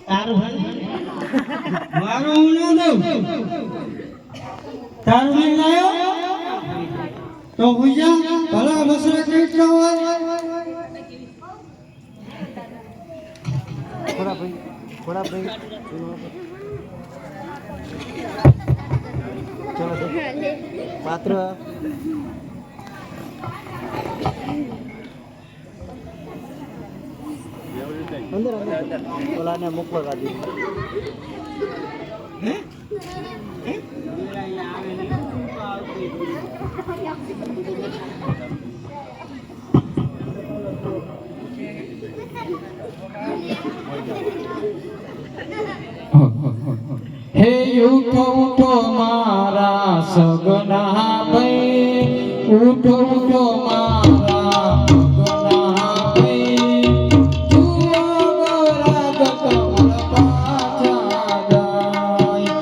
તારું મારું હું ના દઉં તારું નહીં લાયો તો ભૂજા ભલા મસરા કેટલા હોય થોડા ભાઈ ચલો પાત્ર અંદર ઓલાને મોકલો રાજી હે ઉઠો ઉઠો મારા સગના ભાઈ ઉઠો ઉઠો મારા સગના ભાઈ જુઓ રાગ કમળ પાછા જાય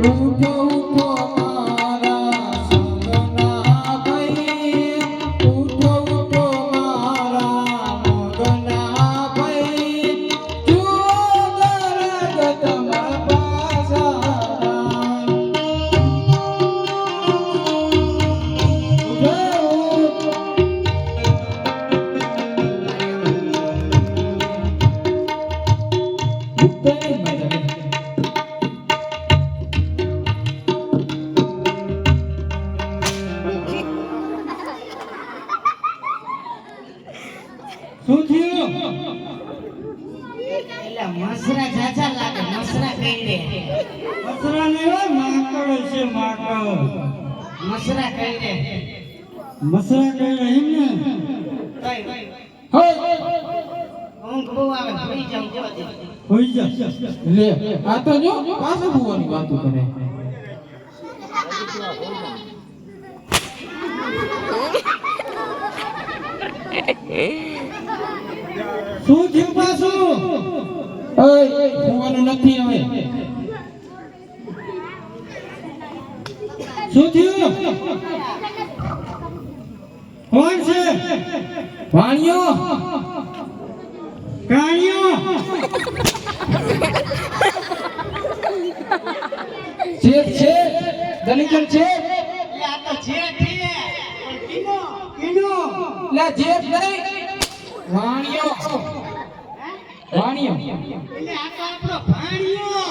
ઉઠો ઉઠો શું થયું એટલે મસરા જાજા લાગે મસરા કઈ મસરા ને માકડ છે માકડ મસરા કઈ મસરા કઈ એમ ને ઊંઘ બહુ આવે હોઈ જાવ જો હોઈ જા લે આ તો જો પાછો ભૂવાની વાતો કરે શું થયું પાછું ઓય ભૂવાનું નથી હવે શું થયું કોણ છે ભાણિયો કાણિયો શેઠ છે દલીકર છે આ તો જે છે કિનો કિનો લે જેઠ નહીં ભાણિયો ભાણિયો એટલે આ તો આપણો ભાણિયો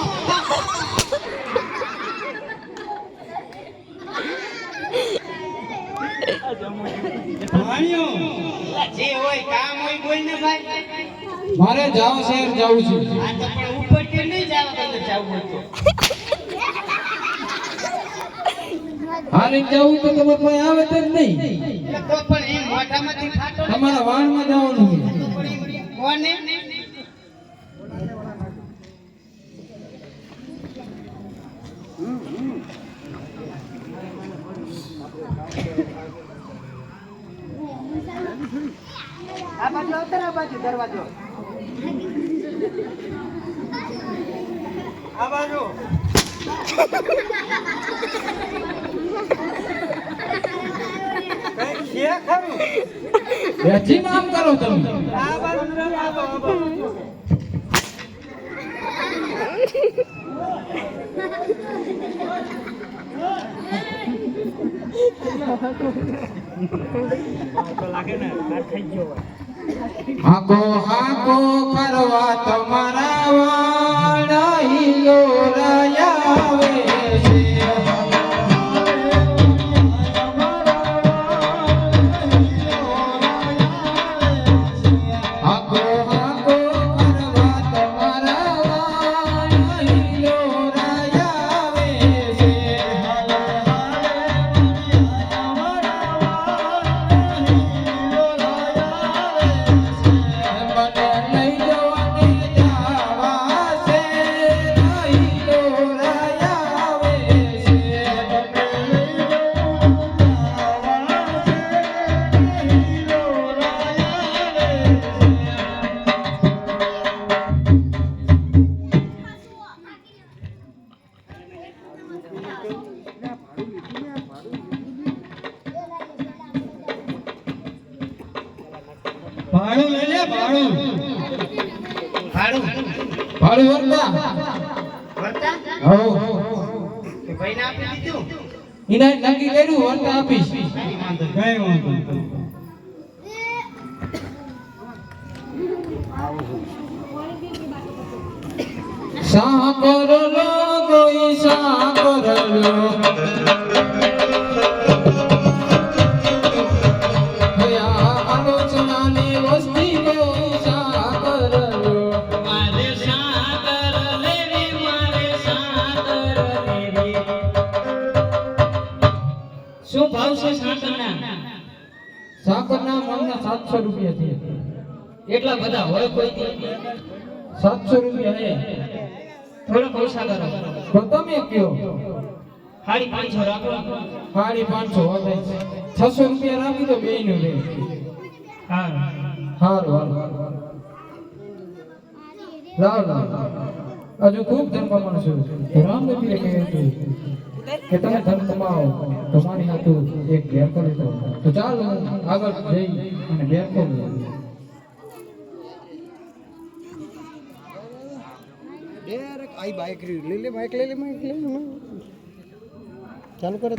ભાણિયો જે હોય કામ હોય બોલને ભાઈ મારે જાવ શહેર જાવું છું આ તો પણ ઉપર કે નહીં જાવ તો જાવું હોય તો હારે જાવું તો તમારે કોઈ આવે તો જ નહીં તો પણ એ મોઢામાંથી ફાટો તમારા વાણમાં જવાનું છે કોને આ બાજુ આવતા આ બાજુ દરવાજો આ બાજુ કઈ છે ખરું બેઠી નામ કરો તમે આ બાજુ આ બાજુ હાકો હાકો કરવા તમારા વાળા હિલો રાયાવે છે હાકો હાકો કરવા તમારા વાળા હિલો રાયાવે છે લઈ જવાને જાવા છે હિલો રાયા ભાડું ભાડું વર્તા વર્તા હો કે ભાઈને આપી દીધું ઇના નક્કી કર્યું વર્તા આપીશ કઈ વાંધો નહીં. સાકર લો કોઈ સાકર લો હયા આલોચનાની વસ્તી કોઈ સાકર લો મારે સાકર લેવી મારે સાકર લેવી. શું ભાવ છે સાકરના? સાકરના મણના 700 રૂપિયા છે એટલા બધા હોય કોઈ દી? 700 રૂપિયા હે થોડો પૈસા કરો. તો તમે કયો 550 રાખો. 550 હવે 600 રૂપિયા રાખી દો બેયનું રે હા હારું લાવ હજુ ખૂબ ધન કમાણું છું રામદેવીએ કહ્યું હતું કે તમે ધન કમાવો તમારી હાથું એક ઘેર કરી દો તો ચાલ હું આગળ જઈ અને ઘેર કરું डायरेक्ट आई बाइक ले ले बाइक ले ले बाइक ले ले चालू करो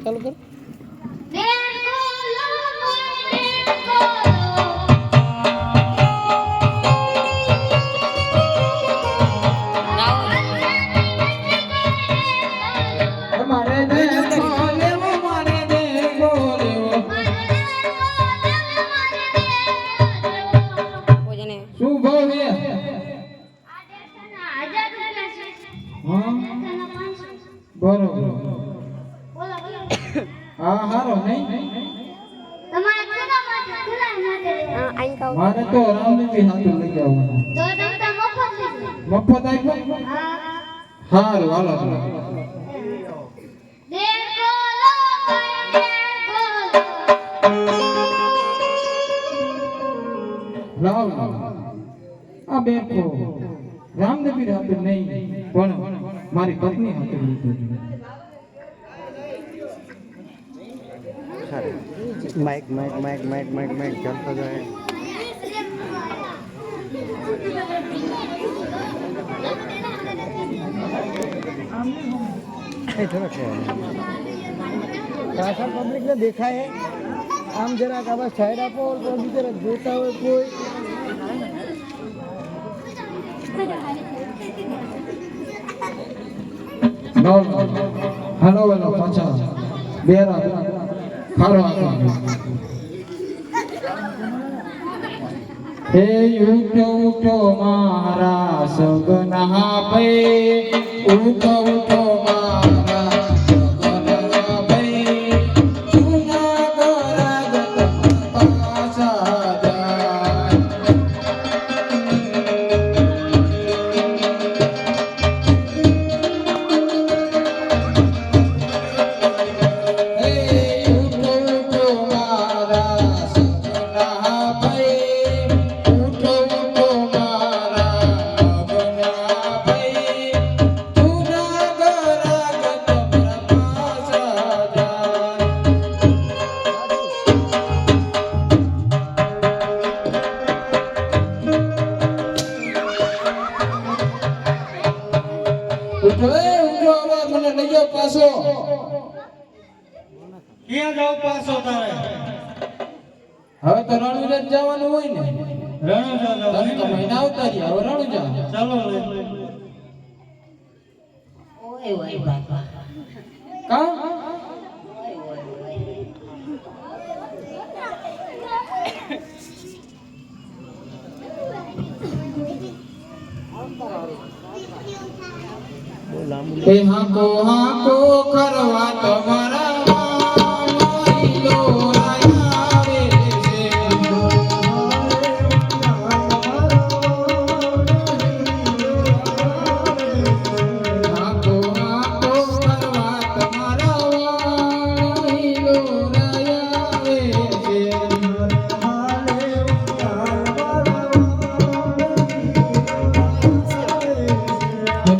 મારે દે લેવો મારે દે ગોલેવો શું ભાવ હે હા બરોબર હા હારો નહીં મારે તો રામદેવી હાથું લઈ જવાનું મફત આપ્યો હારું હાલો લાવ આ બેઠો રામદેવી હાથું નહીં પણ મારી પત્ની હાથું લીધું mic mic mic mic mic mic चलता जाए पब्लिक ने देखा है आम जरा का बस साइड आपो और कोई जरा जोता हो कोई નો હાલો વેલો પાછા બેરા ખારો આપો હે ઉઠો ઉઠો મારા સગના પે ઉઠો ઉઠો મારા સગના પે જૂના ગરાગત પાછા જાય પાછો ક્યાં જાવ પાછો તારે? હવે તો રણુજા જ જવાનું હોય ને રણુજા જાવ. તને તો મહિના આવતા રહ્યા હવે રણુજા ચાલો લે. કા એ હાકો હાકો કરવા તમારા માઈલો આવે છે હાકો હાકો કરવા તમારા માઈલો આવે છે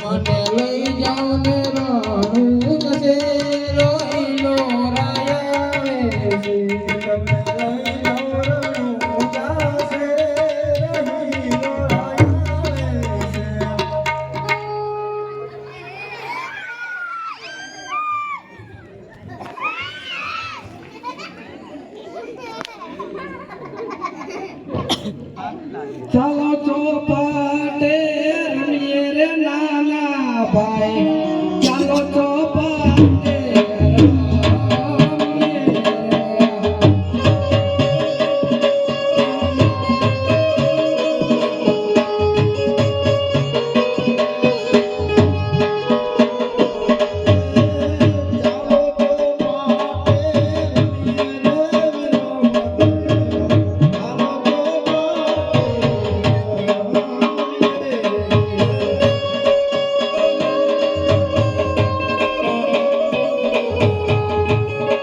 મને લઈ જાઓ ને ભાઈ